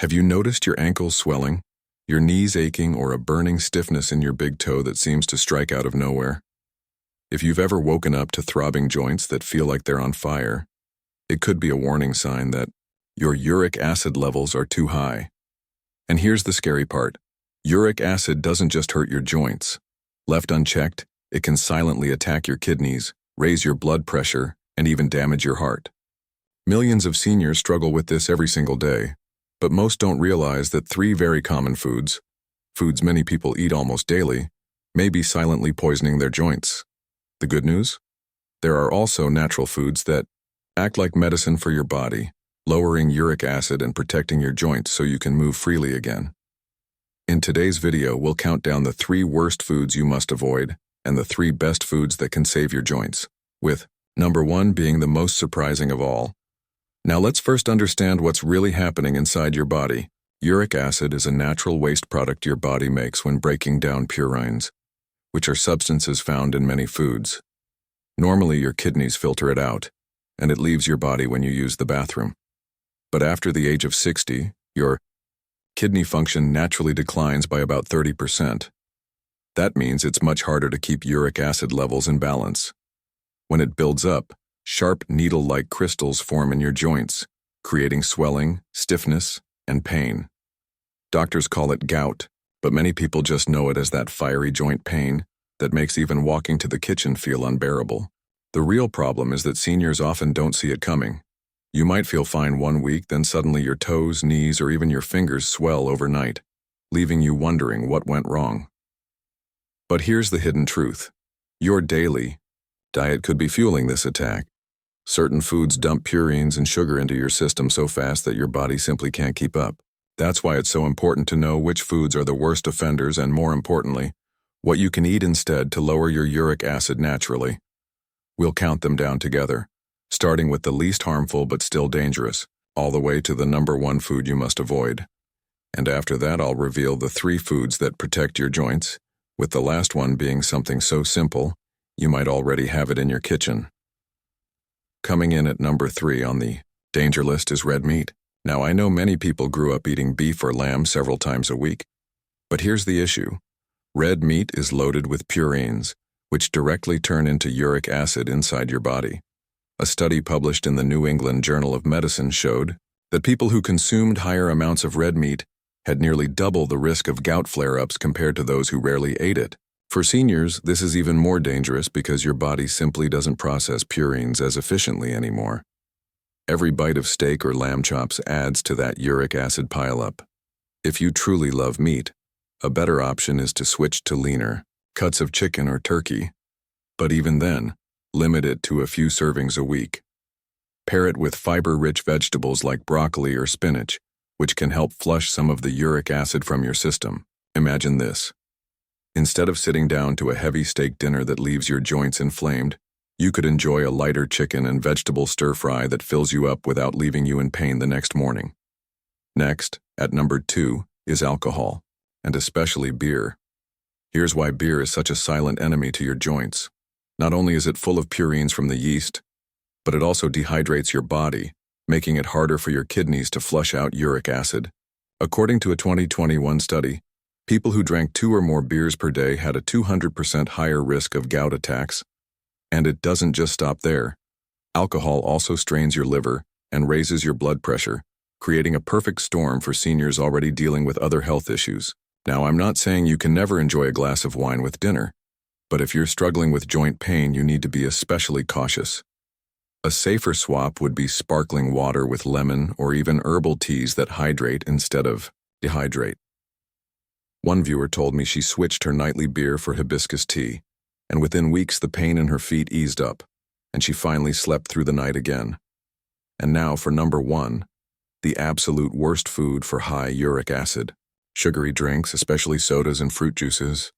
Have you noticed your ankles swelling, your knees aching, or a burning stiffness in your big toe that seems to strike out of nowhere? If you've ever woken up to throbbing joints that feel like they're on fire, it could be a warning sign that your uric acid levels are too high. And here's the scary part. Uric acid doesn't just hurt your joints. Left unchecked, it can silently attack your kidneys, raise your blood pressure, and even damage your heart. Millions of seniors struggle with this every single day, but most don't realize that three very common foods many people eat almost daily, may be silently poisoning their joints. The good news? There are also natural foods that act like medicine for your body, lowering uric acid and protecting your joints so you can move freely again. In today's video, we'll count down the 3 worst foods you must avoid and the 3 best foods that can save your joints, with number 1 being the most surprising of all. Now let's first understand what's really happening inside your body. Uric acid is a natural waste product your body makes when breaking down purines, which are substances found in many foods. Normally your kidneys filter it out, and it leaves your body when you use the bathroom. But after the age of 60, your kidney function naturally declines by about 30%. That means it's much harder to keep uric acid levels in balance. When it builds up, sharp needle-like crystals form in your joints, creating swelling, stiffness, and pain. Doctors call it gout, but many people just know it as that fiery joint pain that makes even walking to the kitchen feel unbearable. The real problem is that seniors often don't see it coming. You might feel fine one week, then suddenly your toes, knees, or even your fingers swell overnight, leaving you wondering what went wrong. But here's the hidden truth. Your daily diet could be fueling this attack. Certain foods dump purines and sugar into your system so fast that your body simply can't keep up. That's why it's so important to know which foods are the worst offenders and, more importantly, what you can eat instead to lower your uric acid naturally. We'll count them down together, starting with the least harmful but still dangerous, all the way to the number 1 food you must avoid. And after that, I'll reveal the 3 foods that protect your joints, with the last one being something so simple, you might already have it in your kitchen. Coming in at number 3 on the danger list is red meat. Now, I know many people grew up eating beef or lamb several times a week, but here's the issue. Red meat is loaded with purines, which directly turn into uric acid inside your body. A study published in the New England Journal of Medicine showed that people who consumed higher amounts of red meat had nearly double the risk of gout flare-ups compared to those who rarely ate it. For seniors, this is even more dangerous because your body simply doesn't process purines as efficiently anymore. Every bite of steak or lamb chops adds to that uric acid pileup. If you truly love meat, a better option is to switch to leaner cuts of chicken or turkey. But even then, limit it to a few servings a week. Pair it with fiber-rich vegetables like broccoli or spinach, which can help flush some of the uric acid from your system. Imagine this. Instead of sitting down to a heavy steak dinner that leaves your joints inflamed, you could enjoy a lighter chicken and vegetable stir-fry that fills you up without leaving you in pain the next morning. Next, at number 2, is alcohol, and especially beer. Here's why beer is such a silent enemy to your joints. Not only is it full of purines from the yeast, but it also dehydrates your body, making it harder for your kidneys to flush out uric acid. According to a 2021 study, people who drank 2 or more beers per day had a 200% higher risk of gout attacks. And it doesn't just stop there. Alcohol also strains your liver and raises your blood pressure, creating a perfect storm for seniors already dealing with other health issues. Now, I'm not saying you can never enjoy a glass of wine with dinner, but if you're struggling with joint pain, you need to be especially cautious. A safer swap would be sparkling water with lemon or even herbal teas that hydrate instead of dehydrate. One viewer told me she switched her nightly beer for hibiscus tea, and within weeks the pain in her feet eased up, and she finally slept through the night again. And now for number 1, the absolute worst food for high uric acid. Sugary drinks, especially sodas and fruit juices.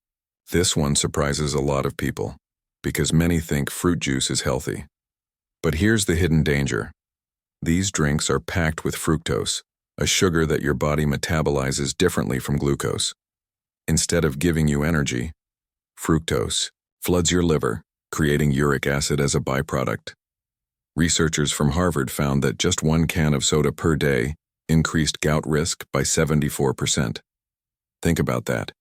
This one surprises a lot of people, because many think fruit juice is healthy. But here's the hidden danger. These drinks are packed with fructose, a sugar that your body metabolizes differently from glucose. Instead of giving you energy, fructose floods your liver, creating uric acid as a byproduct. Researchers from Harvard found that just 1 can of soda per day increased gout risk by 74%. Think about that.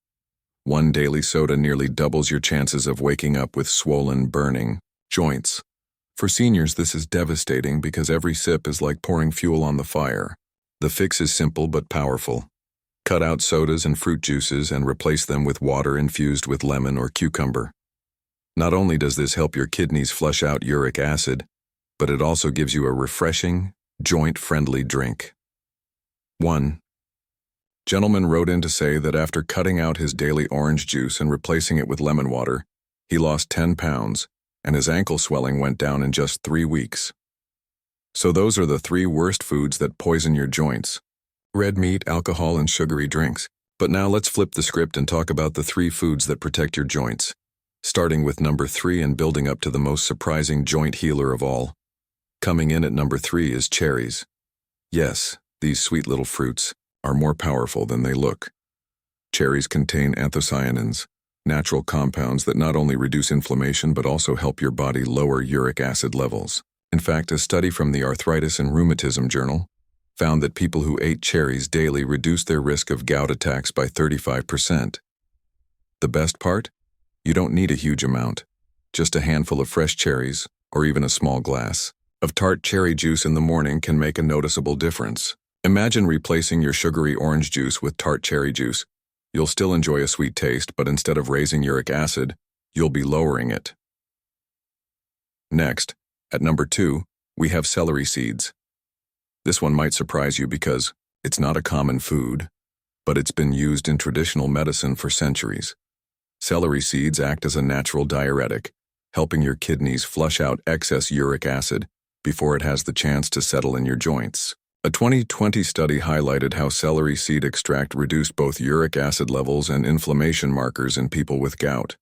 One daily soda nearly doubles your chances of waking up with swollen, burning joints. For seniors, this is devastating because every sip is like pouring fuel on the fire. The fix is simple but powerful. Cut out sodas and fruit juices and replace them with water infused with lemon or cucumber. Not only does this help your kidneys flush out uric acid, but it also gives you a refreshing, joint-friendly drink. 1. Gentleman wrote in to say that after cutting out his daily orange juice and replacing it with lemon water, he lost 10 pounds, and his ankle swelling went down in just 3 weeks. So those are the 3 worst foods that poison your joints: red meat, alcohol, and sugary drinks. But now let's flip the script and talk about the 3 foods that protect your joints, starting with number 3 and building up to the most surprising joint healer of all. Coming in at number 3 is cherries. Yes, these sweet little fruits are more powerful than they look. Cherries contain anthocyanins, natural compounds that not only reduce inflammation but also help your body lower uric acid levels. In fact, a study from the Arthritis and Rheumatism Journal found that people who ate cherries daily reduced their risk of gout attacks by 35%. The best part? You don't need a huge amount. Just a handful of fresh cherries, or even a small glass of tart cherry juice in the morning can make a noticeable difference. Imagine replacing your sugary orange juice with tart cherry juice. You'll still enjoy a sweet taste, but instead of raising uric acid, you'll be lowering it. Next, at number 2, we have celery seeds. This one might surprise you because it's not a common food, but it's been used in traditional medicine for centuries. Celery seeds act as a natural diuretic, helping your kidneys flush out excess uric acid before it has the chance to settle in your joints. A 2020 study highlighted how celery seed extract reduced both uric acid levels and inflammation markers in people with gout.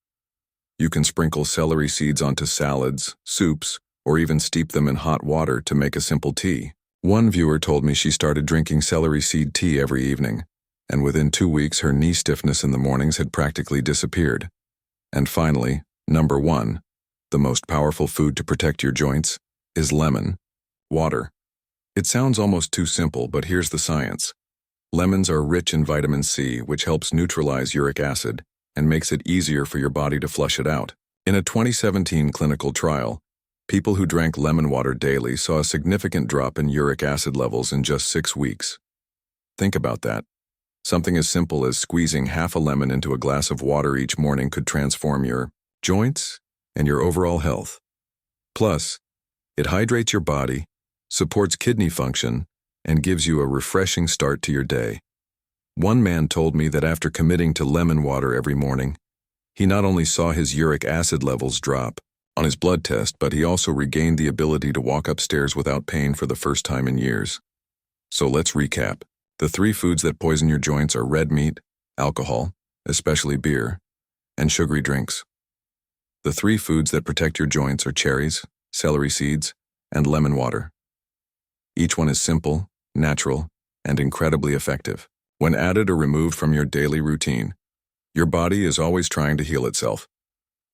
You can sprinkle celery seeds onto salads, soups, or even steep them in hot water to make a simple tea. One viewer told me she started drinking celery seed tea every evening, and within 2 weeks her knee stiffness in the mornings had practically disappeared. And finally, number 1, the most powerful food to protect your joints, is lemon water. It sounds almost too simple, but here's the science. Lemons are rich in vitamin C, which helps neutralize uric acid and makes it easier for your body to flush it out. In a 2017 clinical trial, people who drank lemon water daily saw a significant drop in uric acid levels in just 6 weeks. Think about that. Something as simple as squeezing half a lemon into a glass of water each morning could transform your joints and your overall health. Plus, it hydrates your body, supports kidney function, and gives you a refreshing start to your day. One man told me that after committing to lemon water every morning, he not only saw his uric acid levels drop on his blood test, but he also regained the ability to walk upstairs without pain for the first time in years. So let's recap. The 3 foods that poison your joints are red meat, alcohol, especially beer, and sugary drinks. The 3 foods that protect your joints are cherries, celery seeds, and lemon water. Each one is simple, natural, and incredibly effective. When added or removed from your daily routine, your body is always trying to heal itself.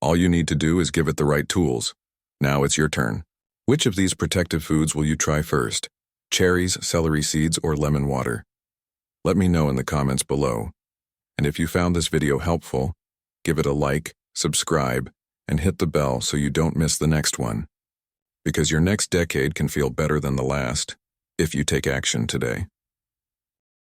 All you need to do is give it the right tools. Now it's your turn. Which of these protective foods will you try first? Cherries, celery seeds, or lemon water? Let me know in the comments below. And if you found this video helpful, give it a like, subscribe, and hit the bell so you don't miss the next one. Because your next decade can feel better than the last if you take action today.